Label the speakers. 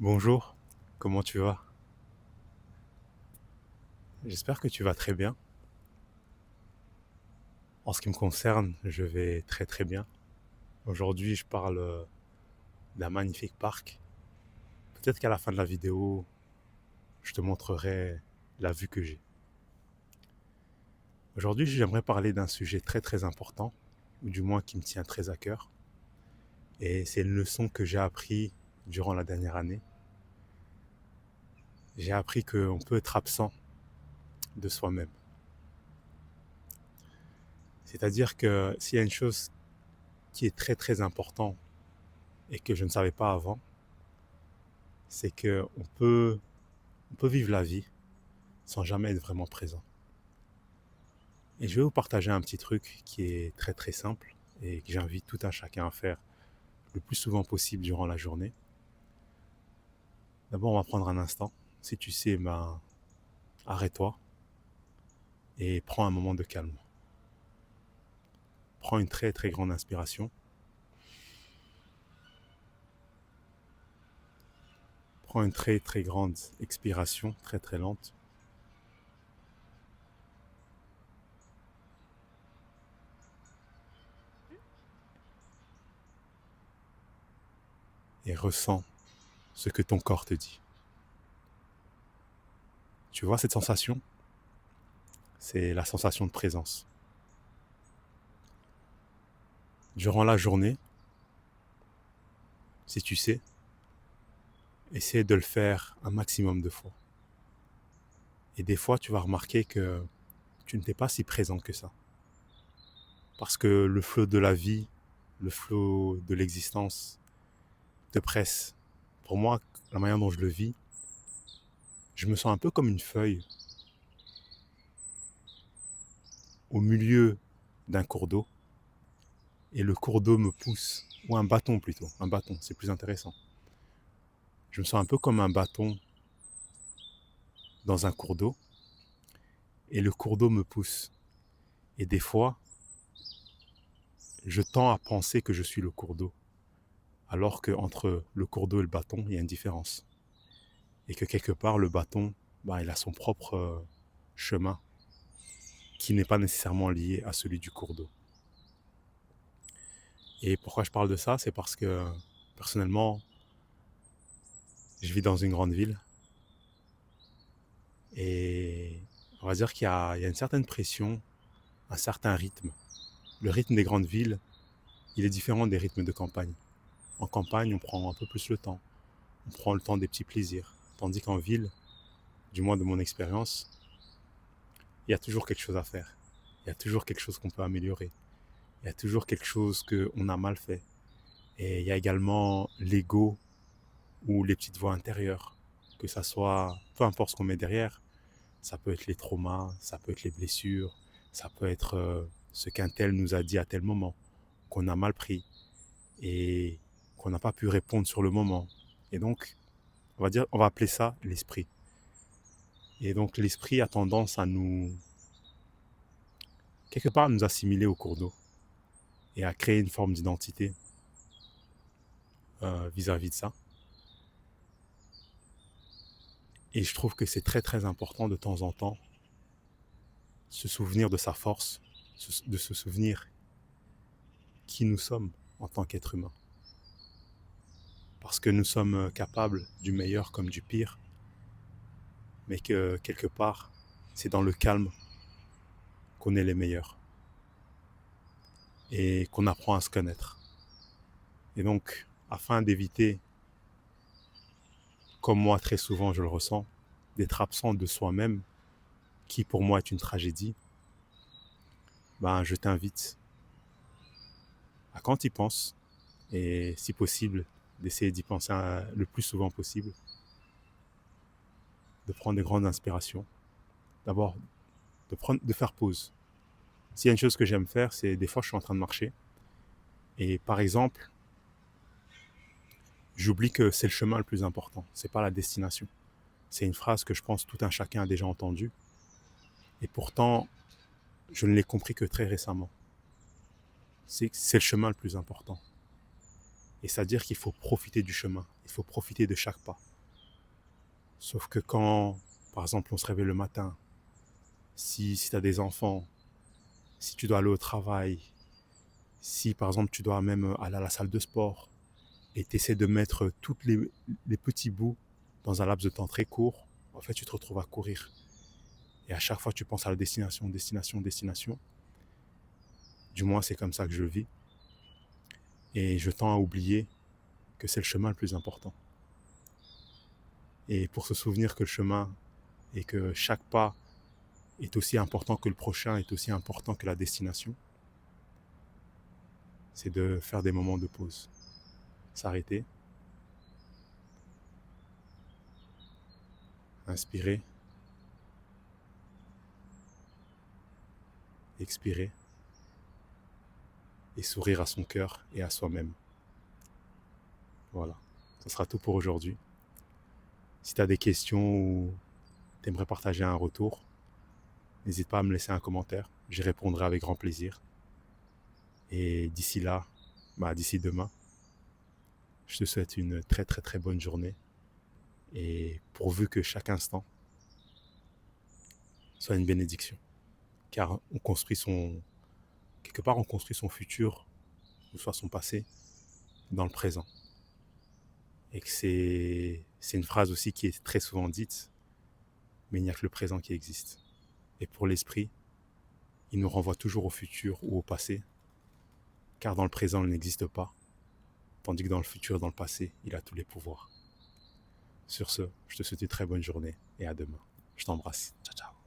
Speaker 1: Bonjour, comment tu vas? J'espère que tu vas très bien. En ce qui me concerne, je vais très très bien. Aujourd'hui, je parle d'un magnifique parc. Peut-être qu'à la fin de la vidéo, je te montrerai la vue que j'ai. Aujourd'hui, j'aimerais parler d'un sujet très très important, ou du moins qui me tient très à cœur. Et c'est une leçon que j'ai appris durant la dernière année. J'ai appris qu'on peut être absent de soi-même. C'est-à-dire que s'il y a une chose qui est très très importante et que je ne savais pas avant, c'est qu'on peut vivre la vie sans jamais être vraiment présent. Et je vais vous partager un petit truc qui est très très simple et que j'invite tout un chacun à faire le plus souvent possible durant la journée. D'abord, on va prendre un instant. Si tu sais, arrête-toi et prends un moment de calme. Prends une très très grande inspiration. Prends une très très grande expiration, très très lente. Et ressens ce que ton corps te dit. Tu vois cette sensation? C'est la sensation de présence. Durant la journée, si tu sais, essaie de le faire un maximum de fois. Et des fois, tu vas remarquer que tu n'étais pas si présent que ça. Parce que le flot de la vie, le flot de l'existence te presse. Pour moi, la manière dont je le vis, je me sens un peu comme une feuille au milieu d'un cours d'eau. Et le cours d'eau me pousse, ou un bâton plutôt, un bâton, c'est plus intéressant. Je me sens un peu comme un bâton dans un cours d'eau, et le cours d'eau me pousse. Et des fois, je tends à penser que je suis le cours d'eau, alors qu'entre le cours d'eau et le bâton, il y a une différence. Et que quelque part, le bâton, il a son propre chemin qui n'est pas nécessairement lié à celui du cours d'eau. Et pourquoi je parle de ça? C'est parce que personnellement, je vis dans une grande ville et on va dire qu'il y a une certaine pression, un certain rythme. Le rythme des grandes villes, il est différent des rythmes de campagne. En campagne, on prend un peu plus le temps. On prend le temps des petits plaisirs. Tandis qu'en ville, du moins de mon expérience, il y a toujours quelque chose à faire. Il y a toujours quelque chose qu'on peut améliorer. Il y a toujours quelque chose qu'on a mal fait. Et il y a également l'ego ou les petites voix intérieures. Que ça soit, peu importe ce qu'on met derrière, ça peut être les traumas, ça peut être les blessures, ça peut être ce qu'un tel nous a dit à tel moment, qu'on a mal pris et qu'on n'a pas pu répondre sur le moment. Et donc, on va appeler ça l'esprit. Et donc, l'esprit a tendance à quelque part, à nous assimiler au cours d'eau et à créer une forme d'identité vis-à-vis de ça. Et je trouve que c'est très très important de temps en temps se souvenir de sa force, de se souvenir qui nous sommes en tant qu'être humain. Parce que nous sommes capables du meilleur comme du pire, mais que quelque part, c'est dans le calme qu'on est les meilleurs et qu'on apprend à se connaître. Et donc, afin d'éviter, comme moi très souvent je le ressens, d'être absent de soi-même, qui pour moi est une tragédie, je t'invite à quand y penses, et si possible, d'essayer d'y penser le plus souvent possible, de prendre de grandes inspirations, d'abord de faire pause. S'il y a une chose que j'aime faire, c'est des fois je suis en train de marcher, et par exemple, j'oublie que c'est le chemin le plus important, c'est pas la destination. C'est une phrase que je pense tout un chacun a déjà entendue, et pourtant, je ne l'ai compris que très récemment. C'est le chemin le plus important. Et c'est-à-dire qu'il faut profiter du chemin, il faut profiter de chaque pas. Sauf que quand, par exemple, on se réveille le matin, si tu as des enfants, si tu dois aller au travail, si par exemple tu dois même aller à la salle de sport et tu essaies de mettre tous les petits bouts dans un laps de temps très court, en fait tu te retrouves à courir. Et à chaque fois tu penses à la destination, destination, destination. Du moins c'est comme ça que je le vis. Et je tends à oublier que c'est le chemin le plus important. Et pour se souvenir que le chemin et que chaque pas est aussi important que le prochain, est aussi important que la destination, c'est de faire des moments de pause. S'arrêter, inspirer, expirer et sourire à son cœur et à soi-même. Voilà, ce sera tout pour aujourd'hui. Si tu as des questions ou tu aimerais partager un retour, n'hésite pas à me laisser un commentaire, j'y répondrai avec grand plaisir. Et d'ici là, d'ici demain, je te souhaite une très très très bonne journée et pourvu que chaque instant soit une bénédiction. Car quelque part on construit son futur, ou soit son passé, dans le présent. Et que c'est une phrase aussi qui est très souvent dite, mais il n'y a que le présent qui existe. Et pour l'esprit, il nous renvoie toujours au futur ou au passé, car dans le présent, il n'existe pas, tandis que dans le futur et dans le passé, il a tous les pouvoirs. Sur ce, je te souhaite une très bonne journée et à demain. Je t'embrasse. Ciao, ciao.